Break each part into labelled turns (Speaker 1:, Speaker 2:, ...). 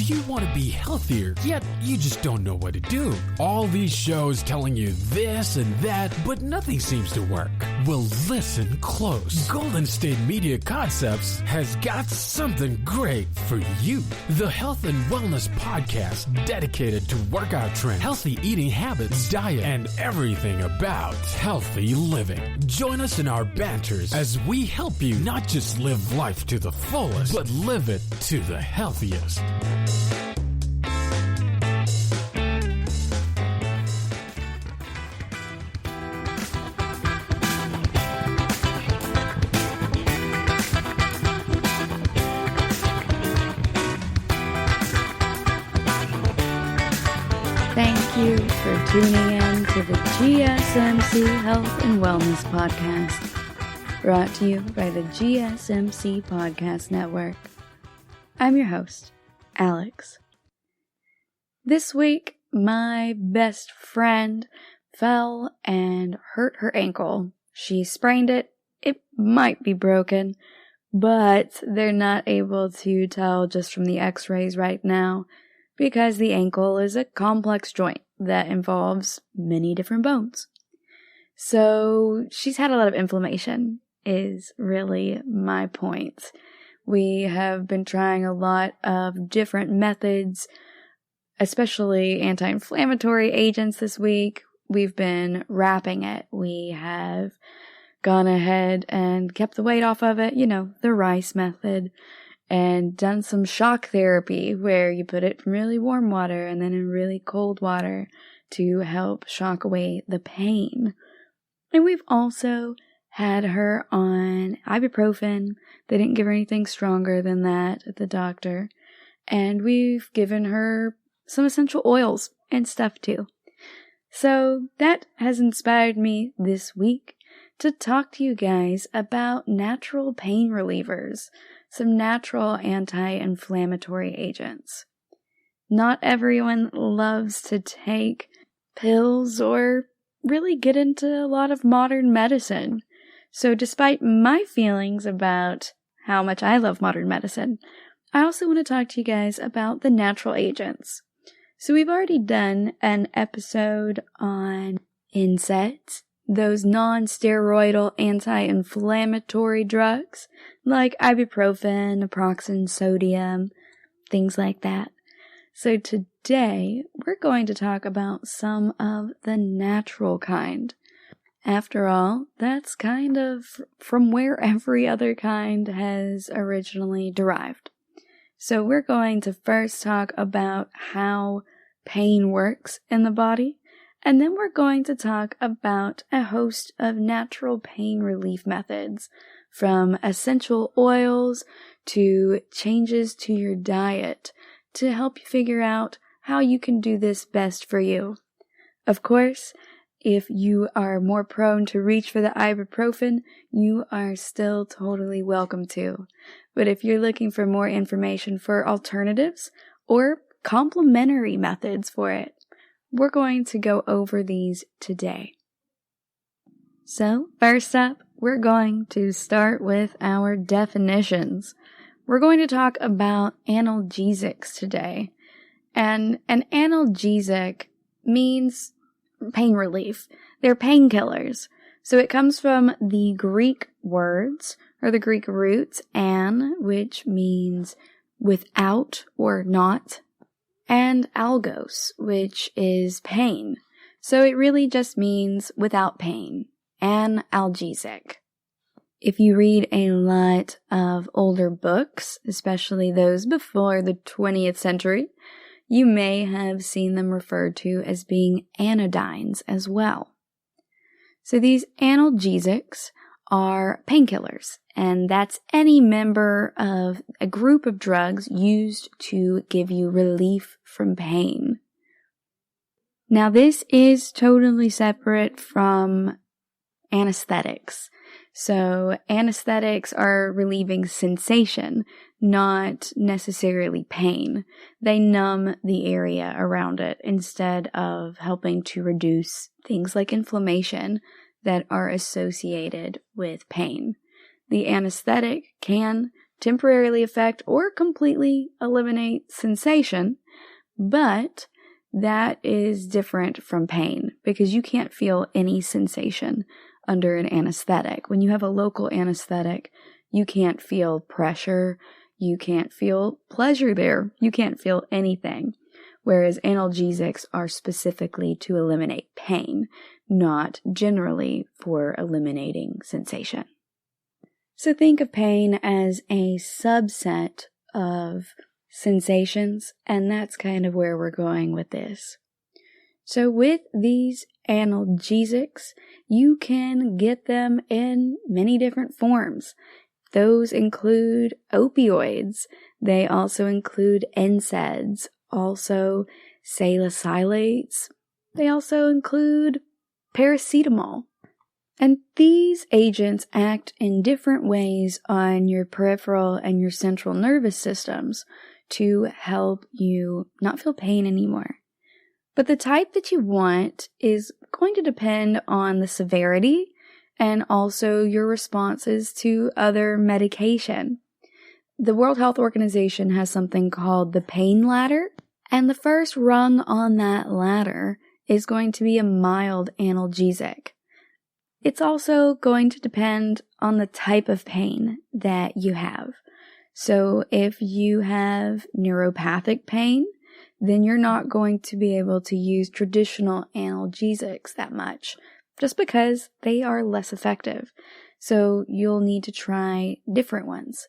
Speaker 1: you want to be healthier, yet you just don't know what to do? All these shows telling you this and that, but nothing seems to work. Well, listen close. Golden State Media Concepts has got something great for you. The Health and Wellness Podcast, dedicated to workout trends, healthy eating habits, diet, and everything about healthy living. Join us in our banters as we help you not just live life to the fullest, but live it to the healthiest.
Speaker 2: Thank you for tuning in to the GSMC Health and Wellness Podcast, brought to you by the GSMC Podcast Network. I'm your host, Alex. This week, my best friend fell and hurt her ankle. She sprained it. It might be broken, but they're not able to tell just from the x-rays right now, because the ankle is a complex joint that involves many different bones. So she's had a lot of inflammation, is really my point. We have been trying a lot of different methods, especially anti-inflammatory agents this week. We've been wrapping it. We have gone ahead and kept the weight off of it, the rice method. And done some shock therapy where you put it in really warm water and then in really cold water to help shock away the pain. And we've also had her on ibuprofen. They didn't give her anything stronger than that at the doctor. And we've given her some essential oils and stuff too. So that has inspired me this week to talk to you guys about natural pain relievers. Some natural anti-inflammatory agents. Not everyone loves to take pills or really get into a lot of modern medicine. So despite my feelings about how much I love modern medicine, I also want to talk to you guys about the natural agents. So we've already done an episode on NSAIDs, those non-steroidal anti-inflammatory drugs like ibuprofen, naproxen, sodium, things like that. So today we're going to talk about some of the natural kind. After all, that's kind of from where every other kind has originally derived. So we're going to first talk about how pain works in the body. And then we're going to talk about a host of natural pain relief methods, from essential oils to changes to your diet, to help you figure out how you can do this best for you. Of course, if you are more prone to reach for the ibuprofen, you are still totally welcome to. But if you're looking for more information for alternatives or complementary methods for it, we're going to go over these today. So, first up, we're going to start with our definitions. We're going to talk about analgesics today. And an analgesic means pain relief. They're painkillers. So it comes from the Greek words, or the Greek roots, an, which means without or not, and algos, which is pain. So it really just means without pain, analgesic. If you read a lot of older books, especially those before the 20th century, you may have seen them referred to as being anodynes as well. So these analgesics are painkillers, and that's any member of a group of drugs used to give you relief from pain. Now, this is totally separate from anesthetics. So anesthetics are relieving sensation, not necessarily pain. They numb the area around it instead of helping to reduce things like inflammation that are associated with pain. The anesthetic can temporarily affect or completely eliminate sensation, but that is different from pain because you can't feel any sensation under an anesthetic. When you have a local anesthetic, you can't feel pressure, you can't feel pleasure there, you can't feel anything. Whereas analgesics are specifically to eliminate pain, not generally for eliminating sensation. So think of pain as a subset of sensations, and that's kind of where we're going with this. So with these analgesics, you can get them in many different forms. Those include opioids. They also include NSAIDs, also salicylates. They also include paracetamol. And these agents act in different ways on your peripheral and your central nervous systems to help you not feel pain anymore. But the type that you want is going to depend on the severity and also your responses to other medication. The World Health Organization has something called the pain ladder, and the first rung on that ladder is going to be a mild analgesic. It's also going to depend on the type of pain that you have. So if you have neuropathic pain, then you're not going to be able to use traditional analgesics that much, just because they are less effective. So you'll need to try different ones.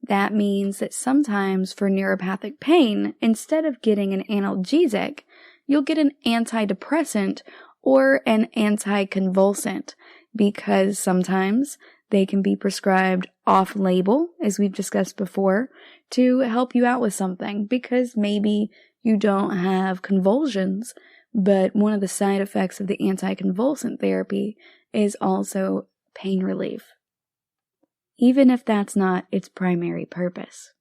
Speaker 2: That means that sometimes for neuropathic pain, instead of getting an analgesic, you'll get an antidepressant or an anticonvulsant, because sometimes they can be prescribed off-label, as we've discussed before, to help you out with something, because maybe you don't have convulsions, but one of the side effects of the anticonvulsant therapy is also pain relief, even if that's not its primary purpose.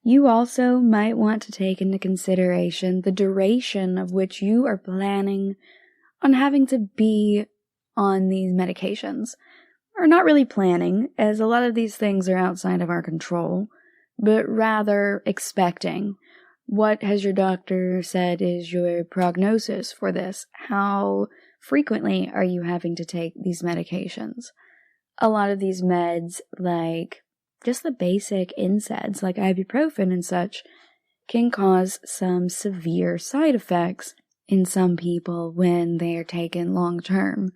Speaker 2: You also might want to take into consideration the duration of which you are planning on having to be on these medications. Or not really planning, as a lot of these things are outside of our control, but rather expecting. What has your doctor said is your prognosis for this? How frequently are you having to take these medications? A lot of these meds, like just the basic NSAIDs, like ibuprofen and such, can cause some severe side effects in some people when they are taken long term,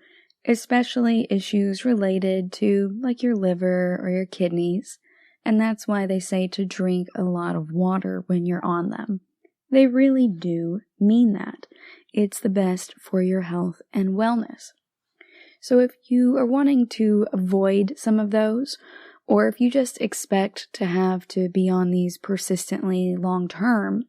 Speaker 2: especially issues related to like your liver or your kidneys. And that's why they say to drink a lot of water when you're on them. They really do mean that. It's the best for your health and wellness. So if you are wanting to avoid some of those, or if you just expect to have to be on these persistently long term,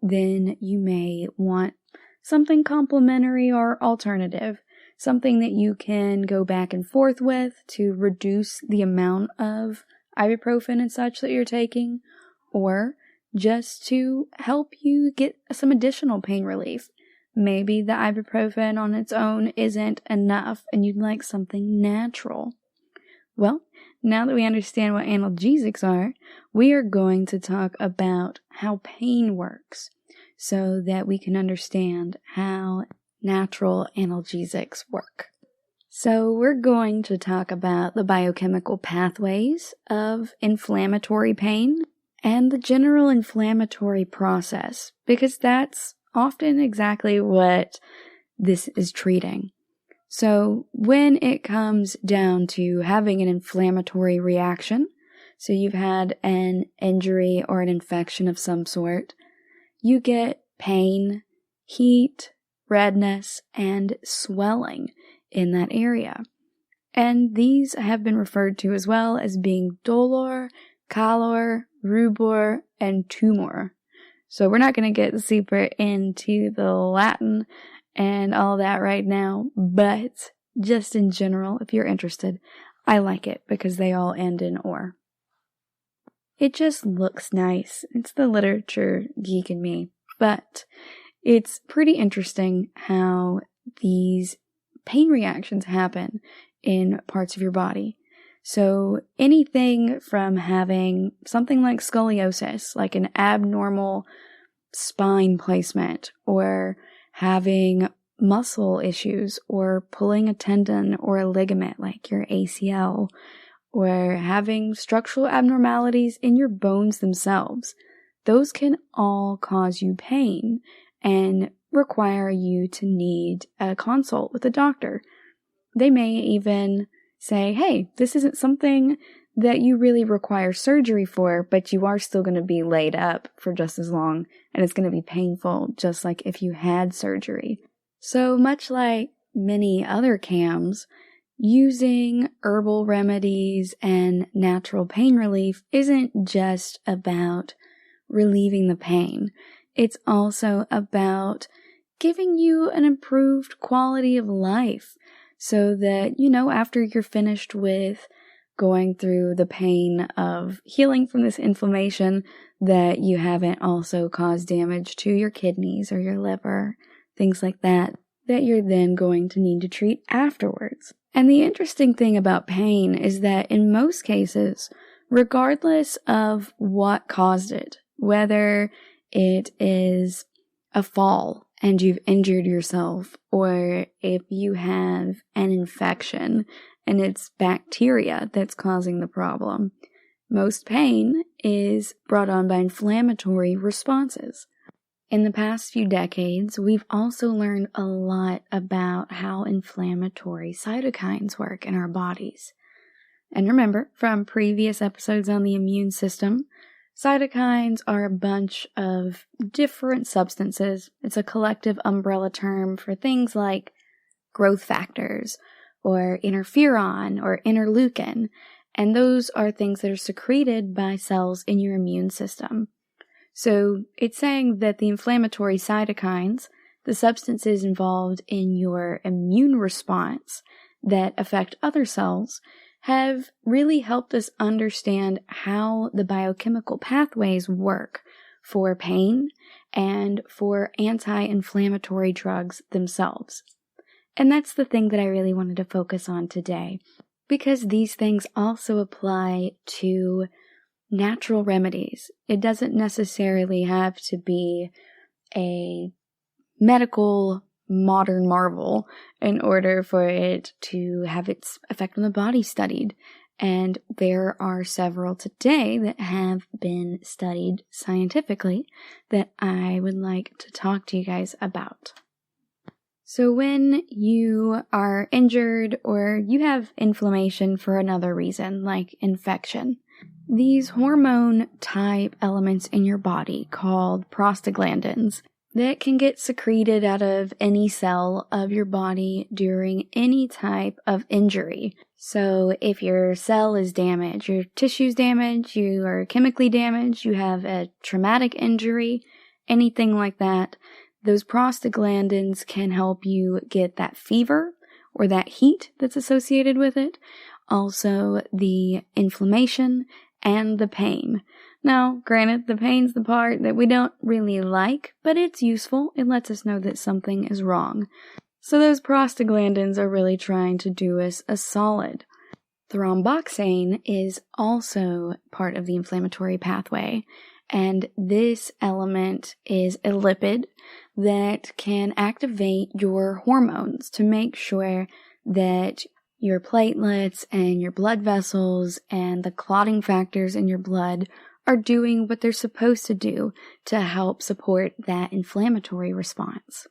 Speaker 2: then you may want something complementary or alternative, something that you can go back and forth with to reduce the amount of ibuprofen and such that you're taking, or just to help you get some additional pain relief. Maybe the ibuprofen on its own isn't enough and you'd like something natural. Well, now that we understand what analgesics are, we are going to talk about how pain works so that we can understand how natural analgesics work. So we're going to talk about the biochemical pathways of inflammatory pain and the general inflammatory process, because that's often exactly what this is treating. So when it comes down to having an inflammatory reaction, so you've had an injury or an infection of some sort, you get pain, heat, redness, and swelling in that area. And these have been referred to as well as being dolor, calor, rubor, and tumor. So we're not going to get super into the Latin and all that right now, but just in general, if you're interested, I like it because they all end in or. It just looks nice. It's the literature geek in me, but it's pretty interesting how these pain reactions happen in parts of your body. So anything from having something like scoliosis, like an abnormal spine placement, or having muscle issues, or pulling a tendon or a ligament like your ACL, or having structural abnormalities in your bones themselves, those can all cause you pain and require you to need a consult with a doctor. They may even say, hey, this isn't something that you really require surgery for, but you are still going to be laid up for just as long, and it's going to be painful, just like if you had surgery. So much like many other CAMs, using herbal remedies and natural pain relief isn't just about relieving the pain. It's also about giving you an improved quality of life so that, after you're finished with going through the pain of healing from this inflammation, that you haven't also caused damage to your kidneys or your liver, things like that you're then going to need to treat afterwards. And the interesting thing about pain is that in most cases, regardless of what caused it, whether it is a fall and you've injured yourself, or if you have an infection and it's bacteria that's causing the problem, most pain is brought on by inflammatory responses. In the past few decades, we've also learned a lot about how inflammatory cytokines work in our bodies. And remember, from previous episodes on the immune system, cytokines are a bunch of different substances. It's a collective umbrella term for things like growth factors, or interferon, or interleukin, and those are things that are secreted by cells in your immune system. So it's saying that the inflammatory cytokines, the substances involved in your immune response that affect other cells, have really helped us understand how the biochemical pathways work for pain and for anti-inflammatory drugs themselves. And that's the thing that I really wanted to focus on today, because these things also apply to natural remedies. It doesn't necessarily have to be a medical modern marvel in order for it to have its effect on the body studied. And there are several today that have been studied scientifically that I would like to talk to you guys about. So when you are injured or you have inflammation for another reason, like infection, these hormone-type elements in your body called prostaglandins that can get secreted out of any cell of your body during any type of injury. So if your cell is damaged, your tissue's damaged, you are chemically damaged, you have a traumatic injury, anything like that, those prostaglandins can help you get that fever or that heat that's associated with it, also the inflammation and the pain. Now, granted, the pain's the part that we don't really like, but it's useful. It lets us know that something is wrong. So those prostaglandins are really trying to do us a solid. Thromboxane is also part of the inflammatory pathway, and this element is a lipid that can activate your hormones to make sure that your platelets and your blood vessels and the clotting factors in your blood are doing what they're supposed to do to help support that inflammatory response.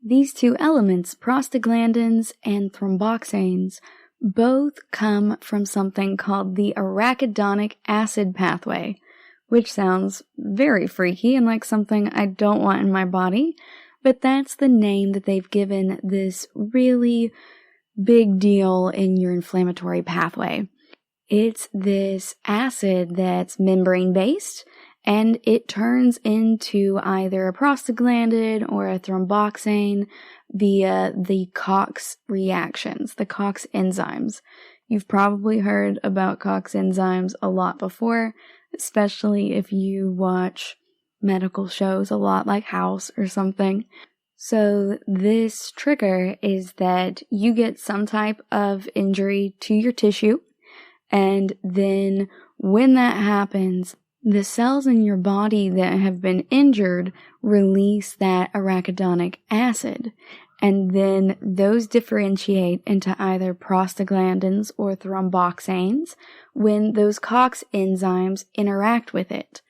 Speaker 2: These two elements, prostaglandins and thromboxanes, both come from something called the arachidonic acid pathway, which sounds very freaky and like something I don't want in my body, but that's the name that they've given this really big deal in your inflammatory pathway. It's this acid that's membrane-based, and it turns into either a prostaglandin or a thromboxane via the COX reactions, the COX enzymes. You've probably heard about COX enzymes a lot before, especially if you watch medical shows a lot like House or something. So this trigger is that you get some type of injury to your tissue, And then when that happens, the cells in your body that have been injured release that arachidonic acid. And then those differentiate into either prostaglandins or thromboxanes when those COX enzymes interact with it.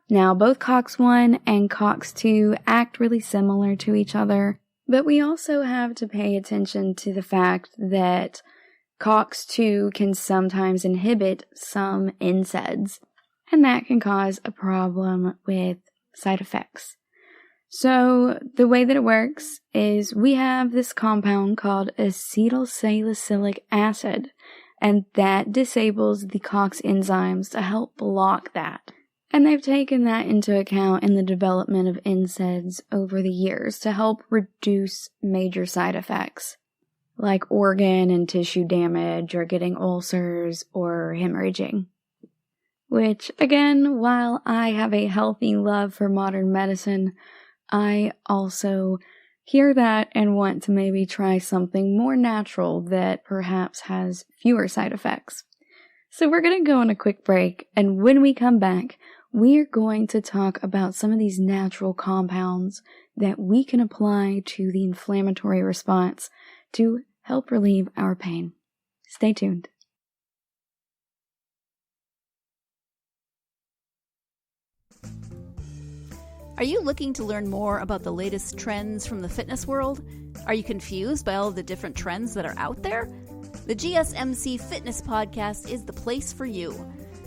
Speaker 2: Now, both COX-1 and COX-2 act really similar to each other, but we also have to pay attention to the fact that COX-2 can sometimes inhibit some NSAIDs, and that can cause a problem with side effects. So the way that it works is we have this compound called acetylsalicylic acid, and that disables the COX enzymes to help block that. And they've taken that into account in the development of NSAIDs over the years to help reduce major side effects, like organ and tissue damage or getting ulcers or hemorrhaging. Which, again, while I have a healthy love for modern medicine, I also hear that and want to maybe try something more natural that perhaps has fewer side effects. So we're going to go on a quick break, and when we come back, we're going to talk about some of these natural compounds that we can apply to the inflammatory response to help relieve our pain. Stay tuned.
Speaker 3: Are you looking to learn more about the latest trends from the fitness world? Are you confused by all of the different trends that are out there? The GSMC Fitness Podcast is the place for you.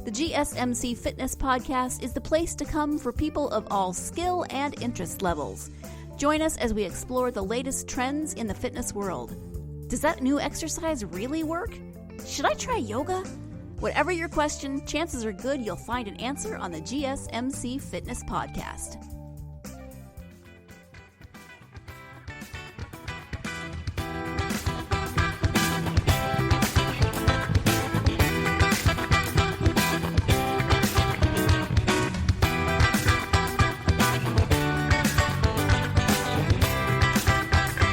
Speaker 3: The GSMC Fitness Podcast is the place to come for people of all skill and interest levels. Join us as we explore the latest trends in the fitness world. Does that new exercise really work? Should I try yoga? Whatever your question, chances are good you'll find an answer on the GSMC Fitness Podcast.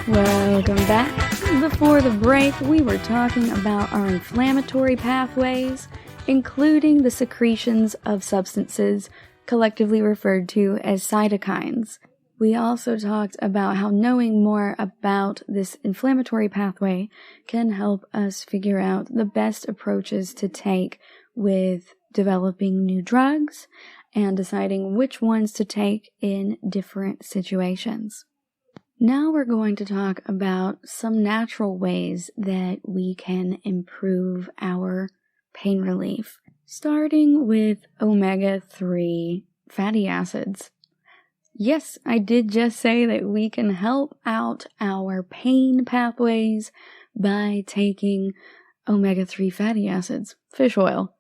Speaker 2: Welcome back. Before the break, we were talking about our inflammatory pathways, including the secretions of substances collectively referred to as cytokines. We also talked about how knowing more about this inflammatory pathway can help us figure out the best approaches to take with developing new drugs and deciding which ones to take in different situations. Now we're going to talk about some natural ways that we can improve our pain relief, starting with omega-3 fatty acids. Yes, I did just say that we can help out our pain pathways by taking omega-3 fatty acids, fish oil.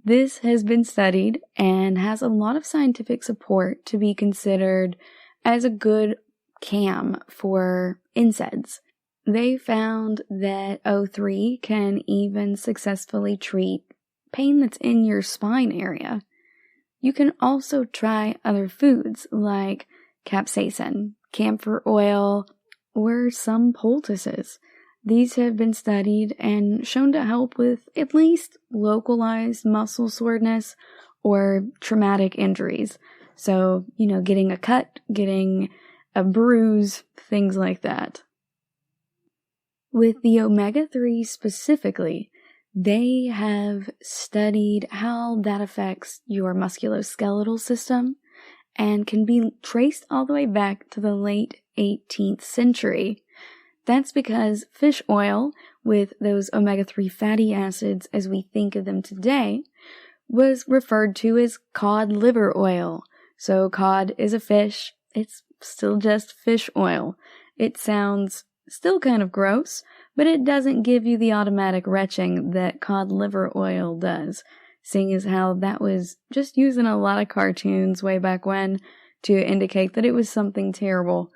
Speaker 2: This has been studied and has a lot of scientific support to be considered as a good CAM for NSAIDs. They found that O3 can even successfully treat pain that's in your spine area. You can also try other foods like capsaicin, camphor oil, or some poultices. These have been studied and shown to help with at least localized muscle soreness or traumatic injuries. So, getting a cut, getting a bruise, things like that. With the omega-3 specifically, they have studied how that affects your musculoskeletal system and can be traced all the way back to the late 18th century. That's because fish oil, with those omega-3 fatty acids as we think of them today, was referred to as cod liver oil. So cod is a fish, it's still just fish oil. It sounds still kind of gross, but it doesn't give you the automatic retching that cod liver oil does, seeing as how that was just used in a lot of cartoons way back when to indicate that it was something terrible.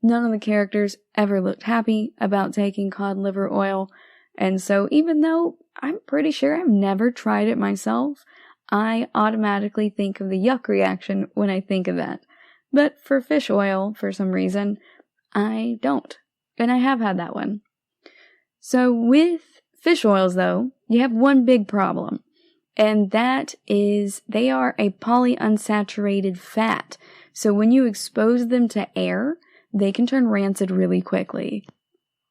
Speaker 2: None of the characters ever looked happy about taking cod liver oil, and so even though I'm pretty sure I've never tried it myself, I automatically think of the yuck reaction when I think of that. But for fish oil, for some reason, I don't. And I have had that one. So with Fish oils, though, you have one big problem, and that is they are a polyunsaturated fat. So when you expose them to air, they can turn rancid really quickly.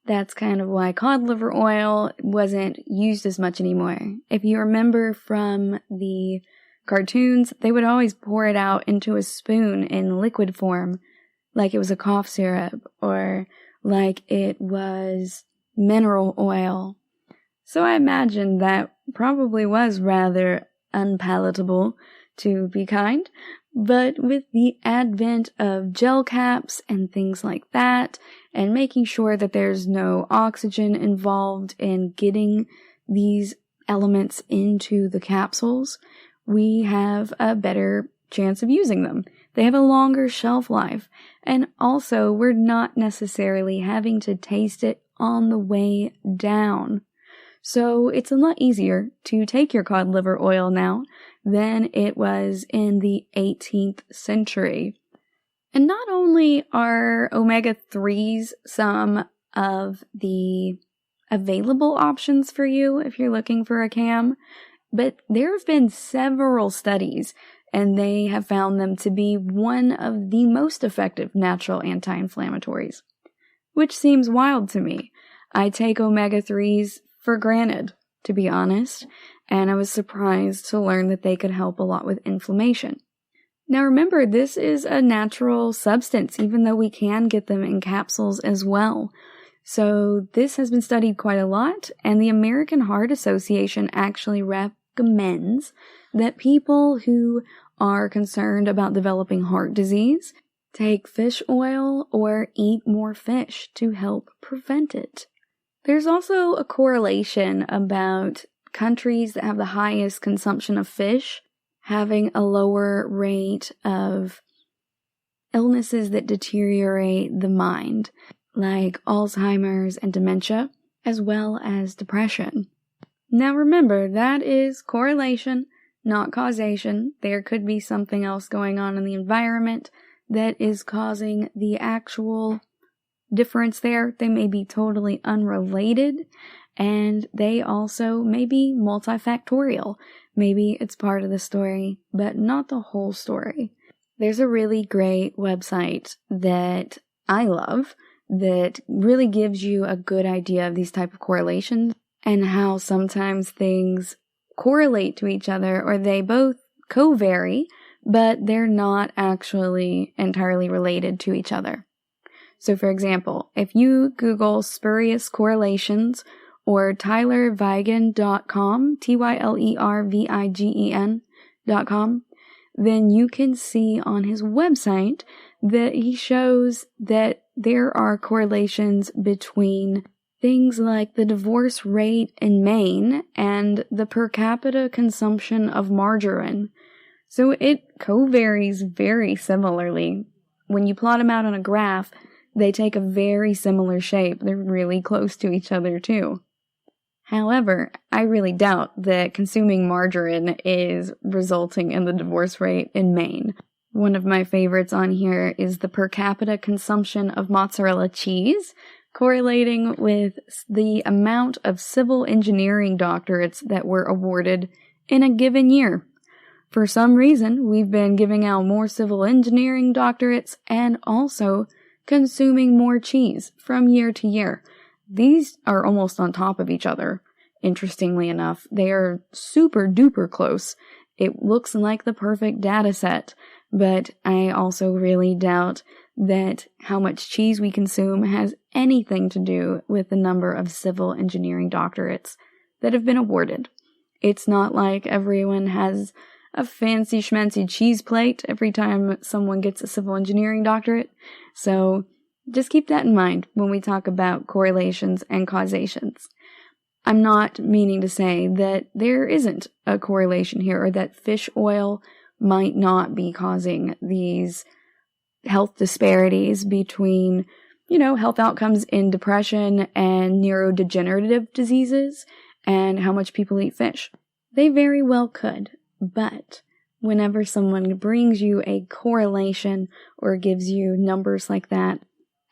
Speaker 2: That's kind of why cod liver oil wasn't used as much anymore. If you remember from the cartoons, they would always pour it out into a spoon in liquid form, like it was a cough syrup, or like it was mineral oil. So I imagine that probably was rather unpalatable, to be kind. But with the advent of gel caps and things like that, and making sure that there's no oxygen involved in getting these elements into the capsules, we have a better chance of using them. They have a longer shelf life. And also, we're not necessarily having to taste it on the way down. So it's a lot easier to take your cod liver oil now than it was in the 18th century. And not only are omega-3s some of the available options for you if you're looking for a cam, but there have been several studies and they have found them to be one of the most effective natural anti-inflammatories, which seems wild to me. I take omega-3s for granted, to be honest, and I was surprised to learn that they could help a lot with inflammation. Now remember, this is a natural substance, even though we can get them in capsules as well. So this has been studied quite a lot, and the American Heart Association actually recommends that people who are concerned about developing heart disease take fish oil or eat more fish to help prevent it. There's also a correlation about countries that have the highest consumption of fish having a lower rate of illnesses that deteriorate the mind, like Alzheimer's and dementia, as well as depression. Now remember, that is correlation, not causation. There could be something else going on in the environment that is causing the actual difference there. They may be totally unrelated, and they also may be multifactorial. Maybe it's part of the story, but not the whole story. There's a really great website that I love that really gives you a good idea of these type of correlations and how sometimes things correlate to each other, or they both co-vary, but they're not actually entirely related to each other. So for example, if you Google spurious correlations or tylervigen.com, tylervigen.com, then you can see on his website that he shows that there are correlations between things like the divorce rate in Maine and the per capita consumption of margarine. So it co-varies very similarly. When you plot them out on a graph, they take a very similar shape. They're really close to each other too. However, I really doubt that consuming margarine is resulting in the divorce rate in Maine. One of my favorites on here is the per capita consumption of mozzarella cheese, correlating with the amount of civil engineering doctorates that were awarded in a given year. For some reason, we've been giving out more civil engineering doctorates and also consuming more cheese from year to year. These are almost on top of each other. Interestingly enough, they are super duper close. It looks like the perfect data set, but I also really doubt that how much cheese we consume has anything to do with the number of civil engineering doctorates that have been awarded. It's not like everyone has a fancy schmancy cheese plate every time someone gets a civil engineering doctorate. So just keep that in mind when we talk about correlations and causations. I'm not meaning to say that there isn't a correlation here or that fish oil might not be causing these health disparities between, health outcomes in depression and neurodegenerative diseases and how much people eat fish. They very well could. But whenever someone brings you a correlation or gives you numbers like that,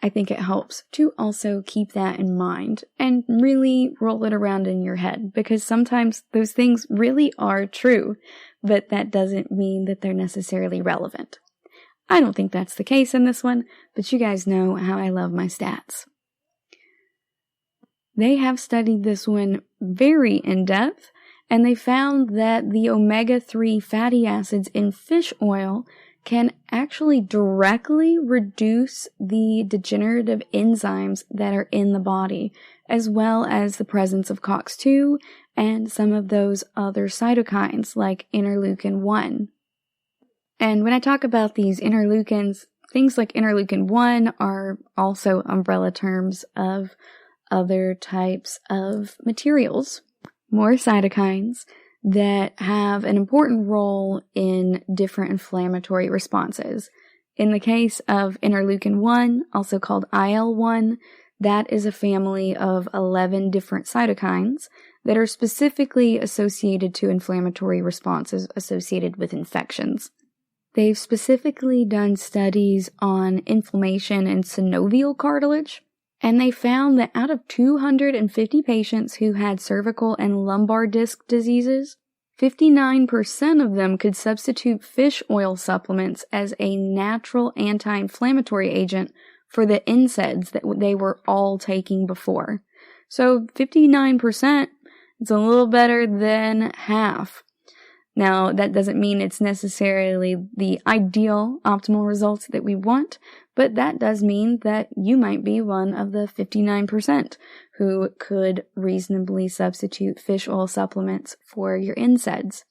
Speaker 2: I think it helps to also keep that in mind and really roll it around in your head, because sometimes those things really are true, but that doesn't mean that they're necessarily relevant. I don't think that's the case in this one, but you guys know how I love my stats. They have studied this one very in depth, and they found that the omega-3 fatty acids in fish oil can actually directly reduce the degenerative enzymes that are in the body, as well as the presence of COX-2 and some of those other cytokines like interleukin-1. And when I talk about these interleukins, things like interleukin-1 are also umbrella terms of other types of materials, more cytokines, that have an important role in different inflammatory responses. In the case of interleukin-1, also called IL-1, that is a family of 11 different cytokines that are specifically associated to inflammatory responses associated with infections. They've specifically done studies on inflammation in synovial cartilage, and they found that out of 250 patients who had cervical and lumbar disc diseases, 59% of them could substitute fish oil supplements as a natural anti-inflammatory agent for the NSAIDs that they were all taking before. So 59%, it's a little better than half. Now, that doesn't mean it's necessarily the ideal, optimal results that we want, but that does mean that you might be one of the 59% who could reasonably substitute fish oil supplements for your NSAIDs.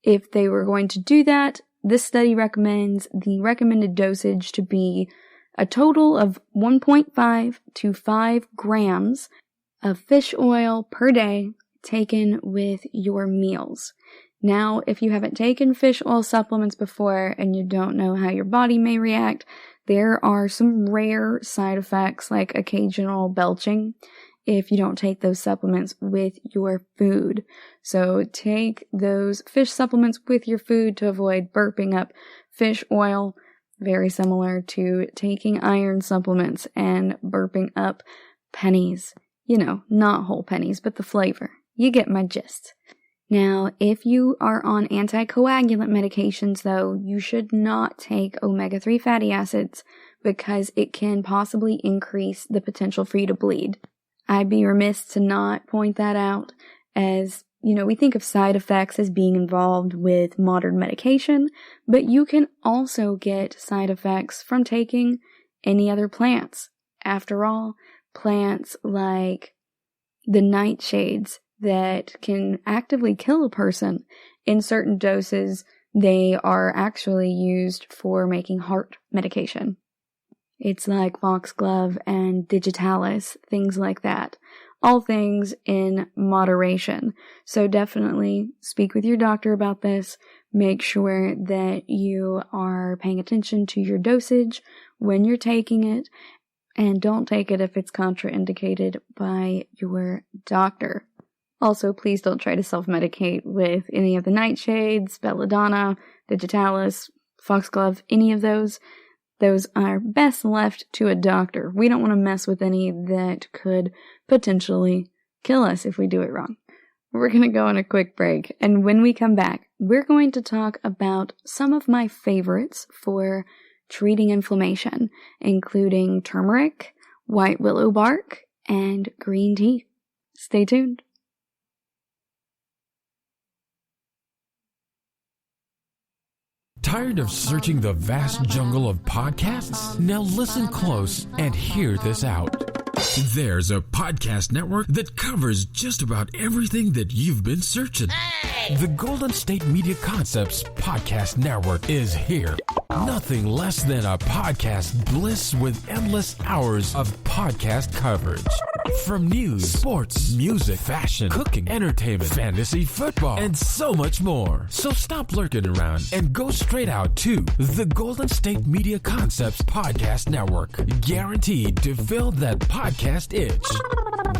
Speaker 2: If they were going to do that, this study recommends the recommended dosage to be a total of 1.5 to 5 grams of fish oil per day taken with your meals. Now, if you haven't taken fish oil supplements before and you don't know how your body may react, there are some rare side effects like occasional belching if you don't take those supplements with your food. So take those fish supplements with your food to avoid burping up fish oil, very similar to taking iron supplements and burping up pennies. You know, not whole pennies, but the flavor. You get my gist. Now, if you are on anticoagulant medications, though, you should not take omega-3 fatty acids because it can possibly increase the potential for you to bleed. I'd be remiss to not point that out, as, we think of side effects as being involved with modern medication, but you can also get side effects from taking any other plants. After all, plants like the nightshades that can actively kill a person in certain doses, they are actually used for making heart medication. It's like foxglove and digitalis, things like that. All things in moderation. So definitely speak with your doctor about this. Make sure that you are paying attention to your dosage when you're taking it, and don't take it if it's contraindicated by your doctor. Also, please don't try to self-medicate with any of the nightshades, belladonna, digitalis, foxglove, any of those. Those are best left to a doctor. We don't want to mess with any that could potentially kill us if we do it wrong. We're going to go on a quick break, and when we come back, we're going to talk about some of my favorites for treating inflammation, including turmeric, white willow bark, and green tea. Stay tuned.
Speaker 1: Tired of searching the vast jungle of podcasts? Now listen close and hear this out. There's a podcast network that covers just about everything that you've been searching. Hey! The Golden State Media Concepts Podcast Network is here. Nothing less than a podcast bliss with endless hours of podcast coverage. From news, sports, music, fashion, cooking, entertainment, fantasy, football, and so much more. So stop lurking around and go straight out to the Golden State Media Concepts. concepts podcast network, guaranteed to fill that podcast itch.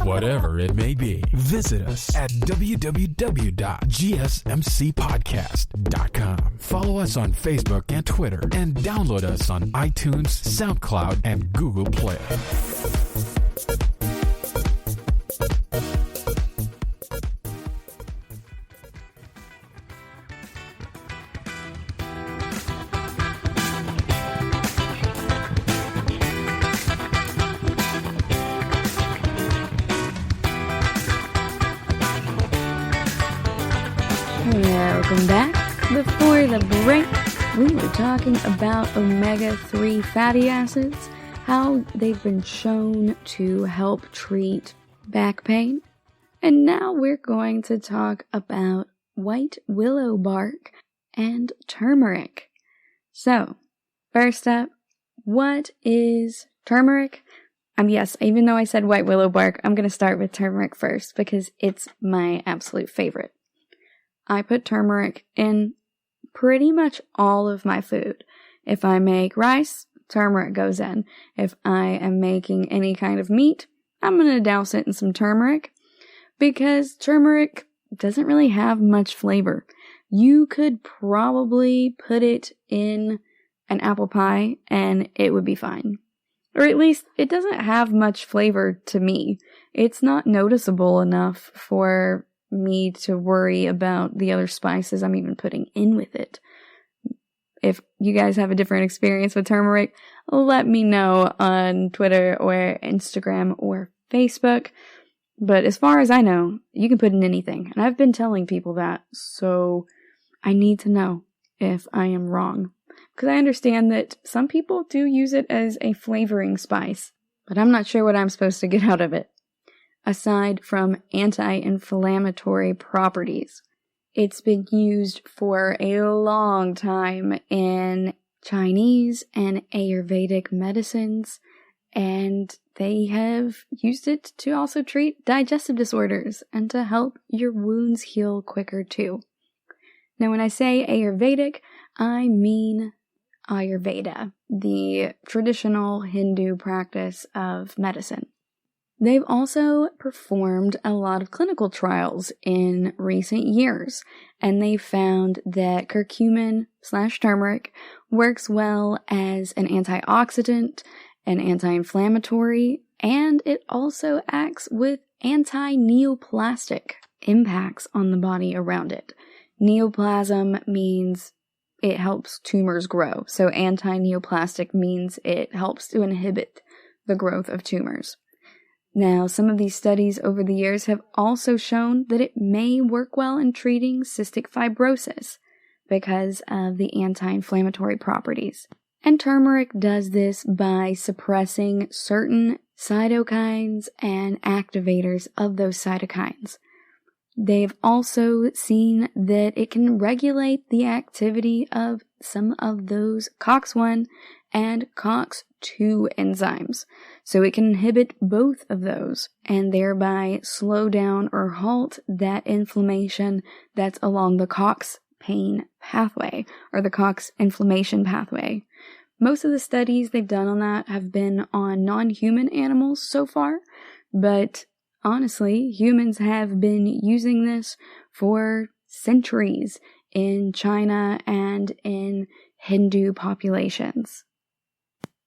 Speaker 1: whatever it may be. Visit us at www.gsmcpodcast.com. Follow us on Facebook and Twitter, and download us on iTunes, SoundCloud, and Google Play.
Speaker 2: Welcome back. Before the break, we were talking about omega-3 fatty acids, how they've been shown to help treat back pain. And now we're going to talk about white willow bark and turmeric. So, first up, what is turmeric? Yes, even though I said white willow bark, I'm going to start with turmeric first because it's my absolute favorite. I put turmeric in pretty much all of my food. If I make rice, turmeric goes in. If I am making any kind of meat, I'm going to douse it in some turmeric because turmeric doesn't really have much flavor. You could probably put it in an apple pie and it would be fine. Or at least it doesn't have much flavor to me. It's not noticeable enough for me to worry about the other spices I'm even putting in with it. If you guys have a different experience with turmeric, let me know on Twitter or Instagram or Facebook. But as far as I know, you can put in anything. And I've been telling people that, so I need to know if I am wrong. Because I understand that some people do use it as a flavoring spice, but I'm not sure what I'm supposed to get out of it. Aside from anti-inflammatory properties. It's been used for a long time in Chinese and Ayurvedic medicines, and they have used it to also treat digestive disorders and to help your wounds heal quicker too. Now when I say Ayurvedic, I mean Ayurveda, the traditional Hindu practice of medicine. They've also performed a lot of clinical trials in recent years, and they found that curcumin/turmeric works well as an antioxidant, an anti-inflammatory, and it also acts with anti-neoplastic impacts on the body around it. Neoplasm means it helps tumors grow, so anti-neoplastic means it helps to inhibit the growth of tumors. Now, some of these studies over the years have also shown that it may work well in treating cystic fibrosis because of the anti-inflammatory properties. And turmeric does this by suppressing certain cytokines and activators of those cytokines. They've also seen that it can regulate the activity of some of those COX-1 and COX-2 enzymes. So it can inhibit both of those and thereby slow down or halt that inflammation that's along the COX pain pathway or the COX inflammation pathway. Most of the studies they've done on that have been on non-human animals so far, but honestly, humans have been using this for centuries in China and in Hindu populations.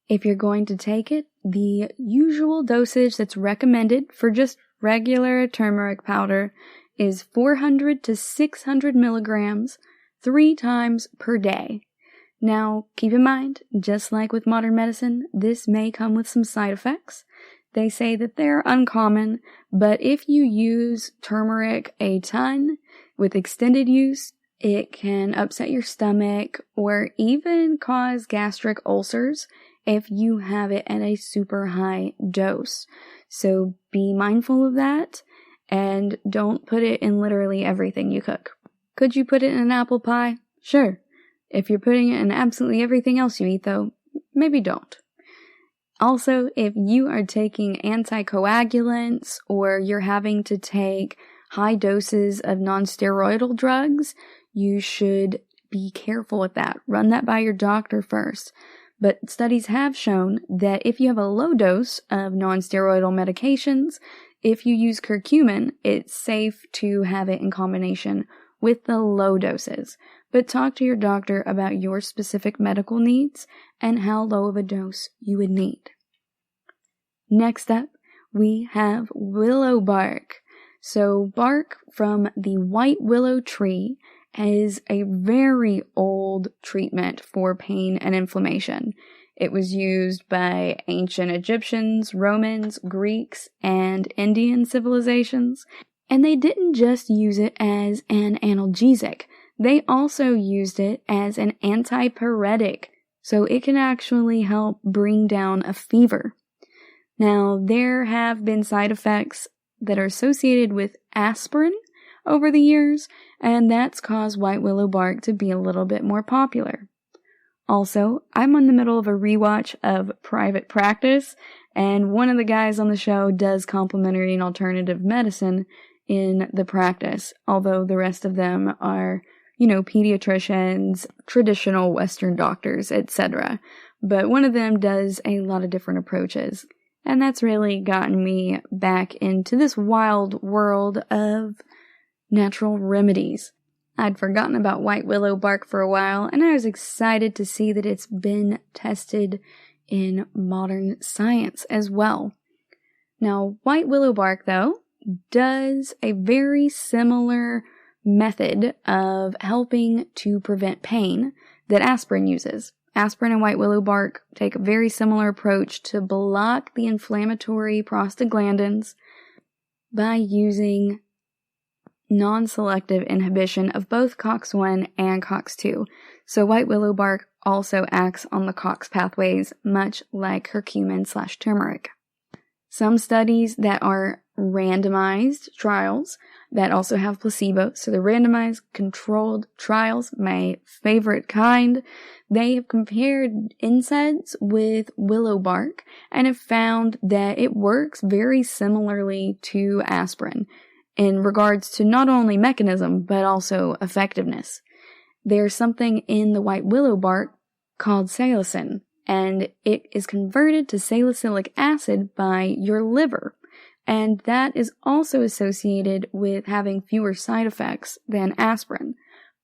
Speaker 2: If you're going to take it, the usual dosage that's recommended for just regular turmeric powder is 400 to 600 milligrams 3 times per day. Now, keep in mind, just like with modern medicine, this may come with some side effects. They say that they're uncommon, but if you use turmeric a ton with extended use, it can upset your stomach or even cause gastric ulcers if you have it at a super high dose. So be mindful of that and don't put it in literally everything you cook. Could you put it in an apple pie? Sure. If you're putting it in absolutely everything else you eat though, maybe don't. Also, if you are taking anticoagulants or you're having to take high doses of non-steroidal drugs, you should be careful with that. Run that by your doctor first. But studies have shown that if you have a low dose of non-steroidal medications, If you use curcumin, it's safe to have it in combination with the low doses, but talk to your doctor about your specific medical needs and how low of a dose you would need. Next up, we have willow bark. So bark from the white willow tree is a very old treatment for pain and inflammation. It was used by ancient Egyptians, Romans, Greeks, and Indian civilizations. And they didn't just use it as an analgesic. They also used it as an antipyretic, so it can actually help bring down a fever. Now, there have been side effects that are associated with aspirin over the years, and that's caused white willow bark to be a little bit more popular. Also, I'm in the middle of a rewatch of Private Practice, and one of the guys on the show does complementary and alternative medicine in the practice, although the rest of them are, pediatricians, traditional Western doctors, etc. But one of them does a lot of different approaches, and that's really gotten me back into this wild world of natural remedies. I'd forgotten about white willow bark for a while, and I was excited to see that it's been tested in modern science as well. Now, white willow bark, though, does a very similar method of helping to prevent pain that aspirin uses. Aspirin and white willow bark take a very similar approach to block the inflammatory prostaglandins by using non-selective inhibition of both COX-1 and COX-2. So white willow bark also acts on the COX pathways, much like curcumin/turmeric. Some studies that are randomized trials that also have placebo, so the randomized controlled trials, my favorite kind, they have compared NSAIDs with willow bark and have found that it works very similarly to aspirin in regards to not only mechanism but also effectiveness. There's something in the white willow bark called salicin, and it is converted to salicylic acid by your liver. And that is also associated with having fewer side effects than aspirin.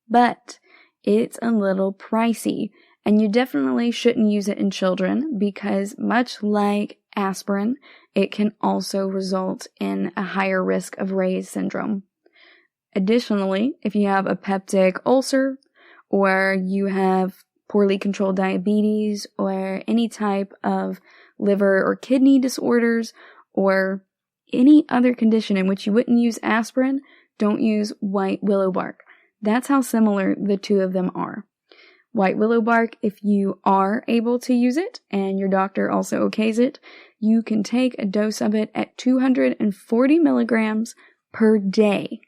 Speaker 2: But it's a little pricey, and you definitely shouldn't use it in children because much like aspirin, it can also result in a higher risk of Ray's syndrome. Additionally, if you have a peptic ulcer or you have poorly controlled diabetes or any type of liver or kidney disorders or any other condition in which you wouldn't use aspirin, don't use white willow bark. That's how similar the two of them are. White willow bark, if you are able to use it and your doctor also okays it, you can take a dose of it at 240 milligrams per day.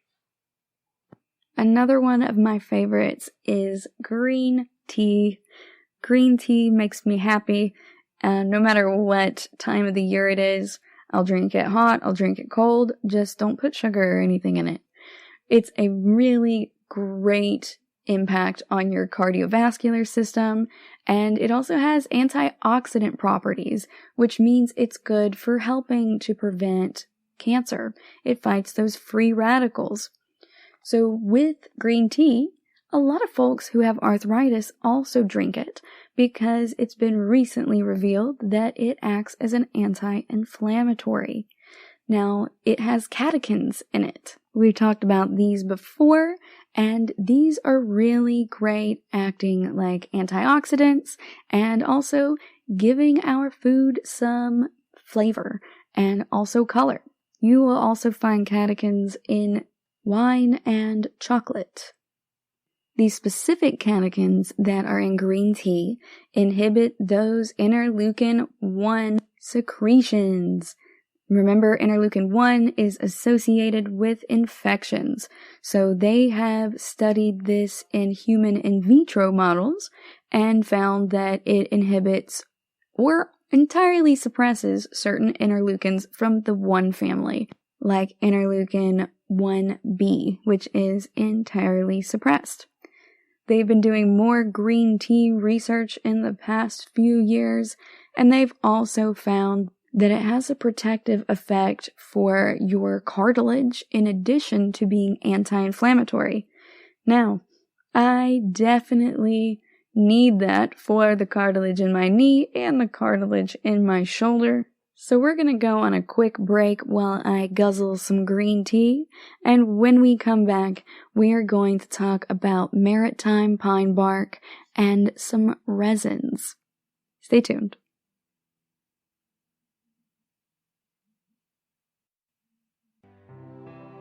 Speaker 2: Another one of my favorites is green tea. Green tea makes me happy, no matter what time of the year it is. I'll drink it hot, I'll drink it cold, just don't put sugar or anything in it. It's a really great impact on your cardiovascular system, and it also has antioxidant properties, which means it's good for helping to prevent cancer. It fights those free radicals. So with green tea, a lot of folks who have arthritis also drink it because it's been recently revealed that it acts as an anti-inflammatory. Now, it has catechins in it. We've talked about these before, and these are really great acting like antioxidants and also giving our food some flavor and also color. You will also find catechins in wine and chocolate. These specific catechins that are in green tea inhibit those interleukin-1 secretions. Remember, interleukin-1 is associated with infections, so they have studied this in human in vitro models and found that it inhibits or entirely suppresses certain interleukins from the 1 family, like interleukin-1b, which is entirely suppressed. They've been doing more green tea research in the past few years, and they've also found that it has a protective effect for your cartilage in addition to being anti-inflammatory. Now, I definitely need that for the cartilage in my knee and the cartilage in my shoulder. So we're going to go on a quick break while I guzzle some green tea, and when we come back, we are going to talk about maritime pine bark and some resins. Stay tuned.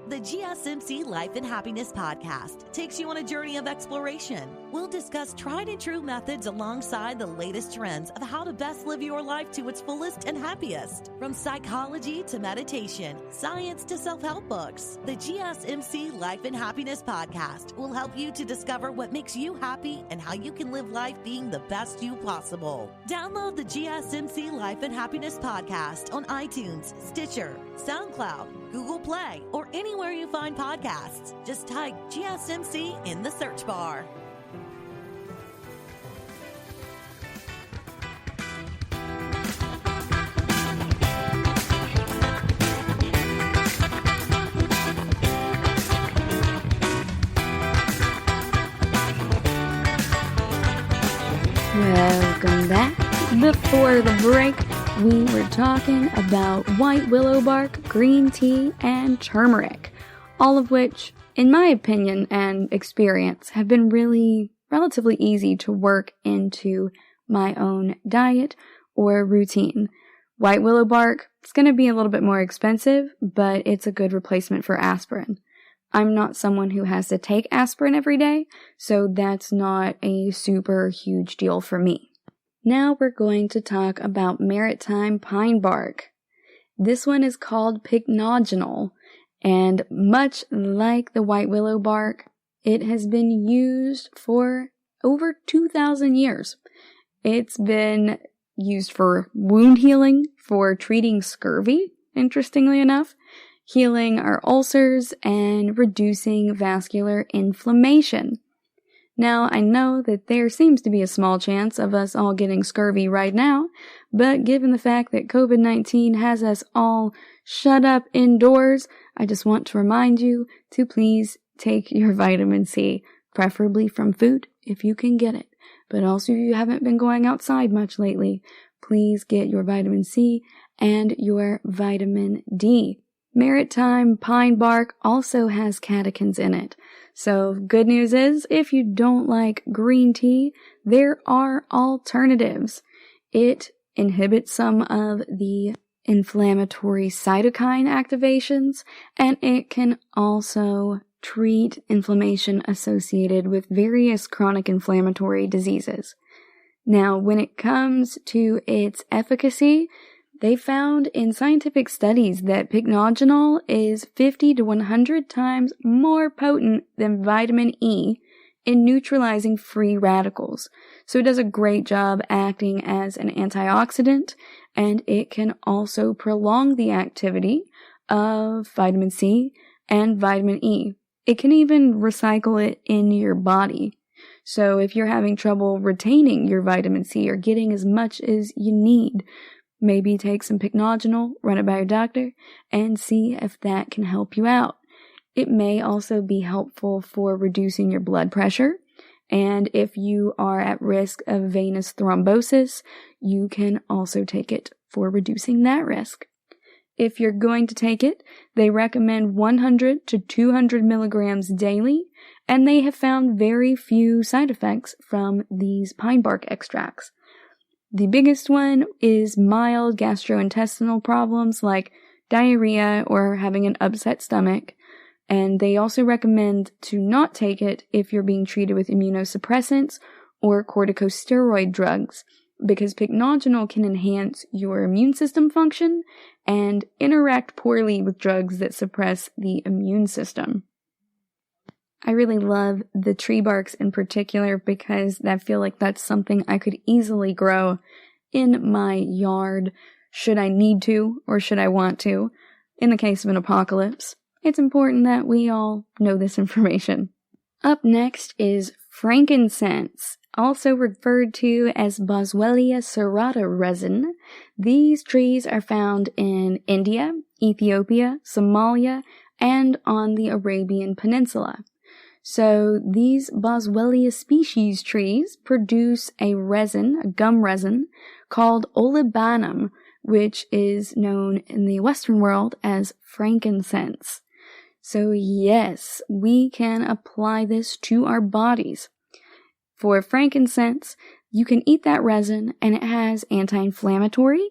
Speaker 4: The GSMC Life and Happiness Podcast takes you on a journey of exploration. We'll discuss tried and true methods alongside the latest trends of how to best live your life to its fullest and happiest. From psychology to meditation, science to self-help books, the GSMC Life and Happiness Podcast will help you to discover what makes you happy and how you can live life being the best you possible. Download the GSMC Life and Happiness Podcast on iTunes, Stitcher, SoundCloud, Google Play, or anywhere you find podcasts. Just type GSMC in the search bar.
Speaker 2: Welcome back. Before the break, we were talking about white willow bark, green tea, and turmeric, all of which, in my opinion and experience, have been really relatively easy to work into my own diet or routine. White willow bark, it's going to be a little bit more expensive, but it's a good replacement for aspirin. I'm not someone who has to take aspirin every day, so that's not a super huge deal for me. Now we're going to talk about maritime pine bark. This one is called pycnogenol, and much like the white willow bark, it has been used for over 2,000 years. It's been used for wound healing, for treating scurvy, interestingly enough, healing our ulcers, and reducing vascular inflammation. Now, I know that there seems to be a small chance of us all getting scurvy right now, but given the fact that COVID-19 has us all shut up indoors, I just want to remind you to please take your vitamin C, preferably from food if you can get it. But also if you haven't been going outside much lately, please get your vitamin C and your vitamin D. Maritime pine bark also has catechins in it. So good news is, if you don't like green tea, there are alternatives. It inhibits some of the inflammatory cytokine activations, and it can also treat inflammation associated with various chronic inflammatory diseases. Now, when it comes to its efficacy, they found in scientific studies that pycnogenol is 50 to 100 times more potent than vitamin E in neutralizing free radicals. So it does a great job acting as an antioxidant, and it can also prolong the activity of vitamin C and vitamin E. It can even recycle it in your body. So if you're having trouble retaining your vitamin C or getting as much as you need, maybe take some pycnogenol, run it by your doctor, and see if that can help you out. It may also be helpful for reducing your blood pressure, and if you are at risk of venous thrombosis, you can also take it for reducing that risk. If you're going to take it, they recommend 100 to 200 milligrams daily, and they have found very few side effects from these pine bark extracts. The biggest one is mild gastrointestinal problems like diarrhea or having an upset stomach, and they also recommend to not take it if you're being treated with immunosuppressants or corticosteroid drugs, because pycnogenol can enhance your immune system function and interact poorly with drugs that suppress the immune system. I really love the tree barks in particular because I feel like that's something I could easily grow in my yard should I need to or should I want to. In the case of an apocalypse, it's important that we all know this information. Up next is frankincense, also referred to as Boswellia serrata resin. These trees are found in India, Ethiopia, Somalia, and on the Arabian Peninsula. So these Boswellia species trees produce a resin, a gum resin, called olibanum, which is known in the Western world as frankincense. So yes, we can apply this to our bodies. For frankincense, you can eat that resin and it has anti-inflammatory,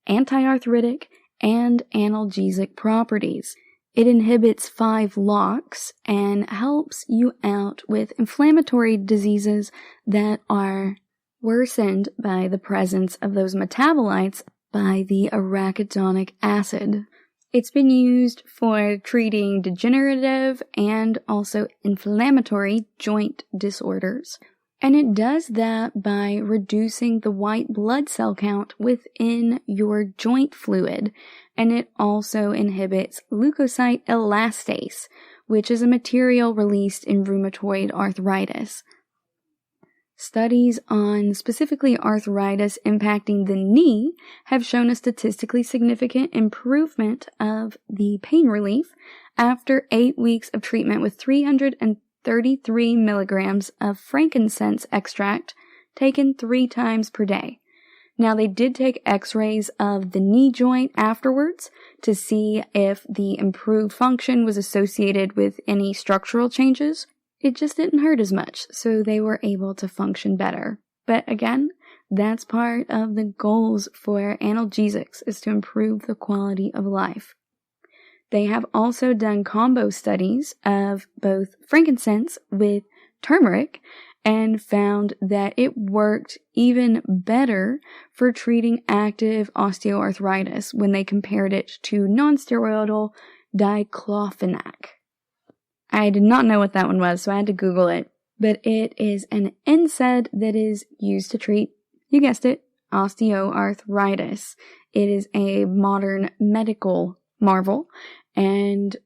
Speaker 2: anti-arthritic, and analgesic properties. It inhibits 5 LOX and helps you out with inflammatory diseases that are worsened by the presence of those metabolites by the arachidonic acid. It's been used for treating degenerative and also inflammatory joint disorders. And it does that by reducing the white blood cell count within your joint fluid. And it also inhibits leukocyte elastase, which is a material released in rheumatoid arthritis. Studies on specifically arthritis impacting the knee have shown a statistically significant improvement of the pain relief after 8 weeks of treatment with 333 milligrams of frankincense extract taken 3 times per day. Now, they did take x-rays of the knee joint afterwards to see if the improved function was associated with any structural changes. It just didn't hurt as much, so they were able to function better. But again, that's part of the goals for analgesics, is to improve the quality of life. They have also done combo studies of both frankincense with turmeric and found that it worked even better for treating active osteoarthritis when they compared it to non-steroidal diclofenac. I did not know what that one was, so I had to Google it. But it is an NSAID that is used to treat, you guessed it, osteoarthritis. It is a modern medical marvel, and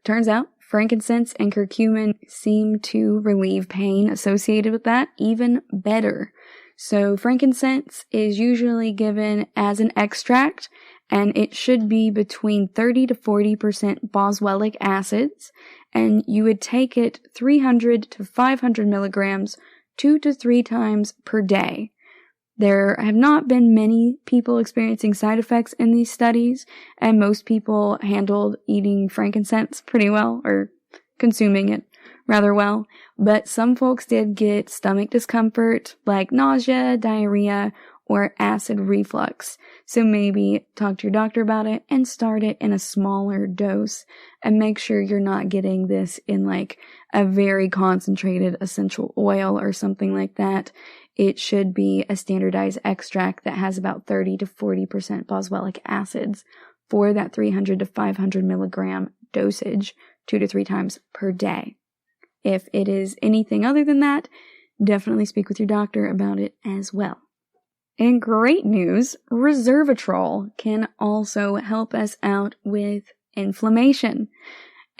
Speaker 2: turns out frankincense and curcumin seem to relieve pain associated with that even better. So frankincense is usually given as an extract, and it should be between 30 to 40% boswellic acids, and you would take it 300 to 500 milligrams 2 to 3 times per day. There have not been many people experiencing side effects in these studies, and most people handled eating frankincense pretty well, or consuming it rather well, but some folks did get stomach discomfort, like nausea, diarrhea, or acid reflux. So maybe talk to your doctor about it and start it in a smaller dose, and make sure you're not getting this in like a very concentrated essential oil or something like that. It should be a standardized extract that has about 30 to 40% boswellic acids for that 300 to 500 milligram dosage 2 to 3 times per day. If it is anything other than that, definitely speak with your doctor about it as well. In great news, resveratrol can also help us out with inflammation.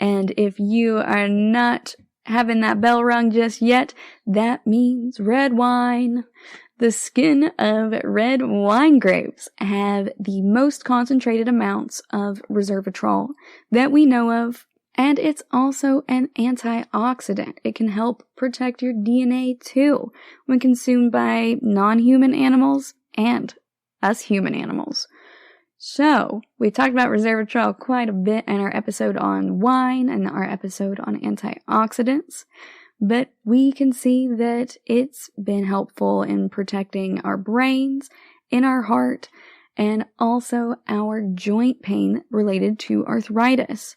Speaker 2: And if you are not having that bell rung just yet, that means red wine. The skin of red wine grapes have the most concentrated amounts of resveratrol that we know of, and it's also an antioxidant. It can help protect your DNA too when consumed by non-human animals and us human animals. So, we talked about resveratrol quite a bit in our episode on wine and our episode on antioxidants, but we can see that it's been helpful in protecting our brains, in our heart, and also our joint pain related to arthritis.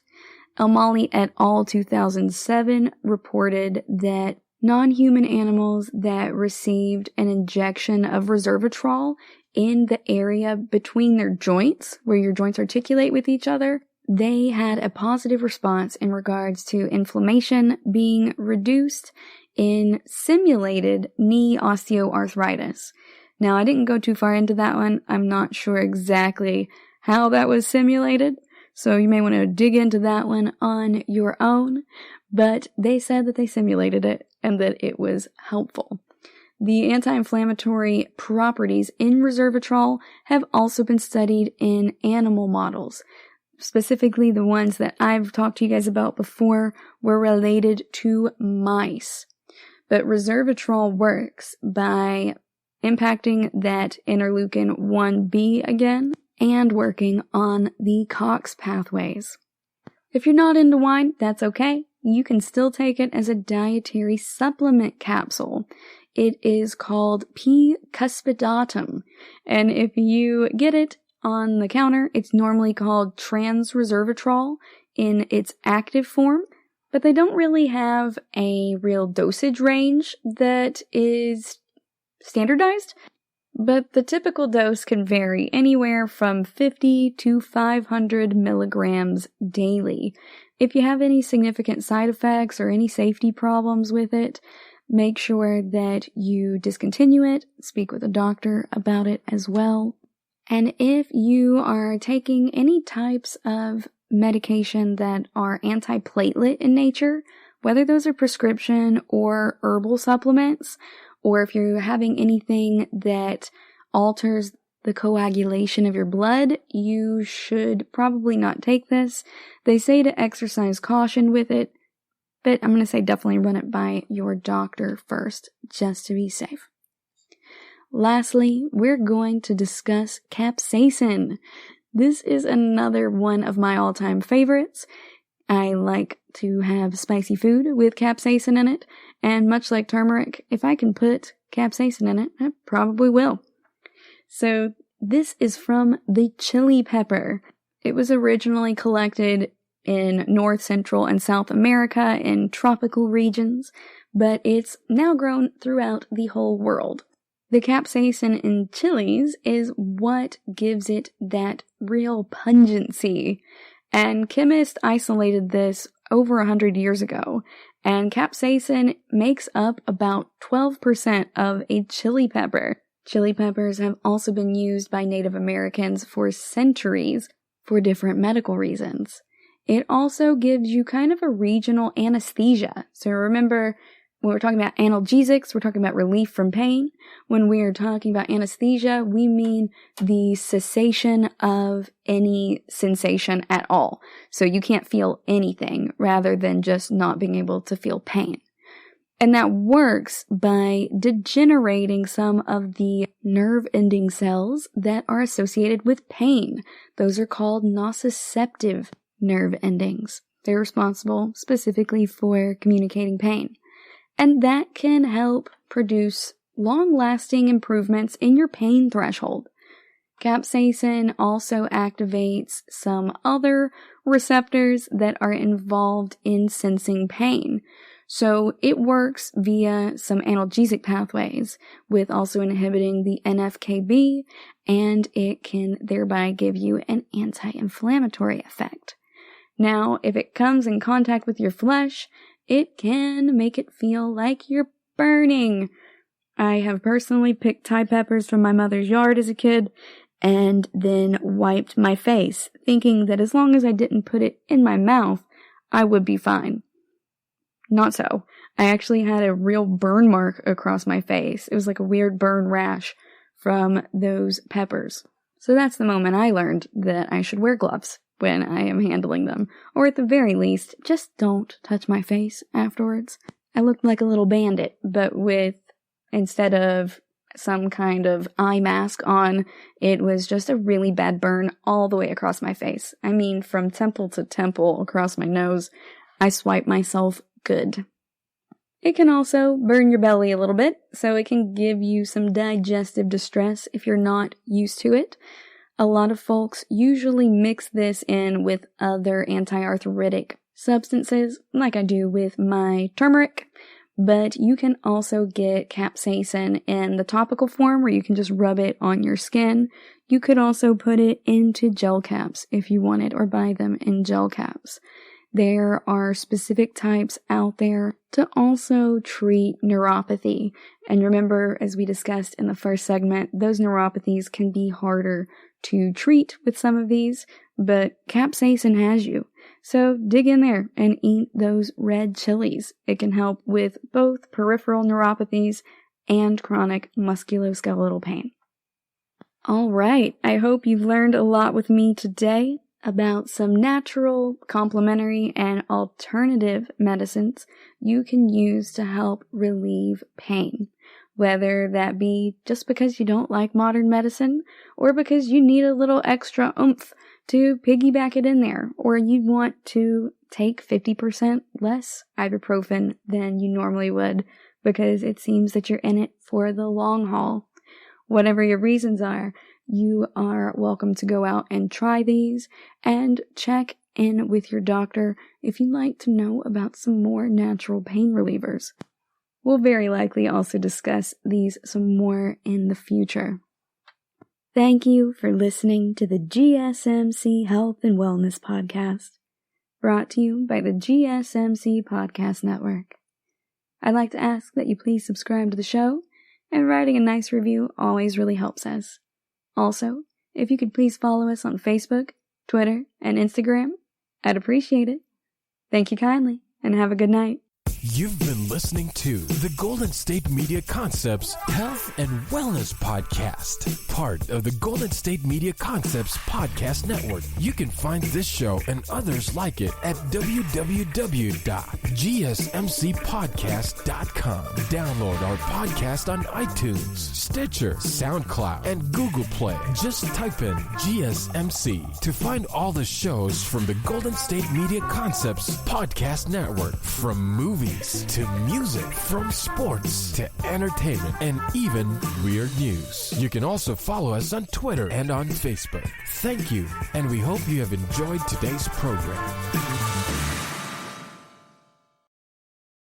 Speaker 2: Elmali et al. 2007 reported that non-human animals that received an injection of resveratrol in the area between their joints, where your joints articulate with each other, they had a positive response in regards to inflammation being reduced in simulated knee osteoarthritis. Now, I didn't go too far into that one. I'm not sure exactly how that was simulated, so you may want to dig into that one on your own, but they said that they simulated it and that it was helpful. The anti-inflammatory properties in resveratrol have also been studied in animal models. Specifically, the ones that I've talked to you guys about before were related to mice. But resveratrol works by impacting that interleukin 1B again and working on the COX pathways. If you're not into wine, that's okay. You can still take it as a dietary supplement capsule. It is called P. cuspidatum, and if you get it on the counter, it's normally called trans-resveratrol in its active form, but they don't really have a real dosage range that is standardized. But the typical dose can vary anywhere from 50 to 500 milligrams daily. If you have any significant side effects or any safety problems with it, make sure that you discontinue it, speak with a doctor about it as well. And if you are taking any types of medication that are antiplatelet in nature, whether those are prescription or herbal supplements, or if you're having anything that alters the coagulation of your blood, you should probably not take this. They say to exercise caution with it, but I'm going to say definitely run it by your doctor first, just to be safe. Lastly, we're going to discuss capsaicin. This is another one of my all-time favorites. I like to have spicy food with capsaicin in it, and much like turmeric, if I can put capsaicin in it, I probably will. So this is from the chili pepper. It was originally collected in North, Central, and South America in tropical regions, but it's now grown throughout the whole world. The capsaicin in chilies is what gives it that real pungency. And chemists isolated this over 100 years ago, and capsaicin makes up about 12% of a chili pepper. Chili peppers have also been used by Native Americans for centuries for different medical reasons. It also gives you kind of a regional anesthesia. So remember, when we're talking about analgesics, we're talking about relief from pain. When we are talking about anesthesia, we mean the cessation of any sensation at all. So you can't feel anything rather than just not being able to feel pain. And that works by degenerating some of the nerve ending cells that are associated with pain. Those are called nociceptive nerve endings. They're responsible specifically for communicating pain. And that can help produce long-lasting improvements in your pain threshold. Capsaicin also activates some other receptors that are involved in sensing pain. So it works via some analgesic pathways, with also inhibiting the NF-κB, and it can thereby give you an anti-inflammatory effect. Now, if it comes in contact with your flesh, it can make it feel like you're burning. I have personally picked Thai peppers from my mother's yard as a kid, and then wiped my face, thinking that as long as I didn't put it in my mouth, I would be fine. Not so. I actually had a real burn mark across my face. It was like a weird burn rash from those peppers. So that's the moment I learned that I should wear gloves when I am handling them. Or at the very least, just don't touch my face afterwards. I looked like a little bandit, but with, instead of some kind of eye mask on, it was just a really bad burn all the way across my face. I mean, from temple to temple across my nose. I swiped myself good. It can also burn your belly a little bit, so it can give you some digestive distress if you're not used to it. A lot of folks usually mix this in with other anti-arthritic substances, like I do with my turmeric, but you can also get capsaicin in the topical form where you can just rub it on your skin. You could also put it into gel caps if you want it, or buy them in gel caps. There are specific types out there to also treat neuropathy. And remember, as we discussed in the first segment, those neuropathies can be harder to treat with some of these, but capsaicin has you. So dig in there and eat those red chilies. It can help with both peripheral neuropathies and chronic musculoskeletal pain. All right, I hope you've learned a lot with me today about some natural, complementary, and alternative medicines you can use to help relieve pain. Whether that be just because you don't like modern medicine, or because you need a little extra oomph to piggyback it in there, or you want to take 50% less ibuprofen than you normally would because it seems that you're in it for the long haul. Whatever your reasons are, you are welcome to go out and try these and check in with your doctor if you'd like to know about some more natural pain relievers. We'll very likely also discuss these some more in the future. Thank you for listening to the GSMC Health and Wellness Podcast, brought to you by the GSMC Podcast Network. I'd like to ask that you please subscribe to the show, and writing a nice review always really helps us. Also, if you could please follow us on Facebook, Twitter, and Instagram, I'd appreciate it. Thank you kindly, and have a good night.
Speaker 1: You've been listening to the Golden State Media Concepts Health and Wellness Podcast, part of the Golden State Media Concepts Podcast Network. You can find this show and others like it at www.gsmcpodcast.com. Download our podcast on iTunes, Stitcher, SoundCloud, and Google Play. Just type in GSMC to find all the shows from the Golden State Media Concepts Podcast Network, from movies to music, from sports to entertainment, and even weird news. You can also follow us on Twitter and on Facebook. Thank you, and we hope you have enjoyed today's program.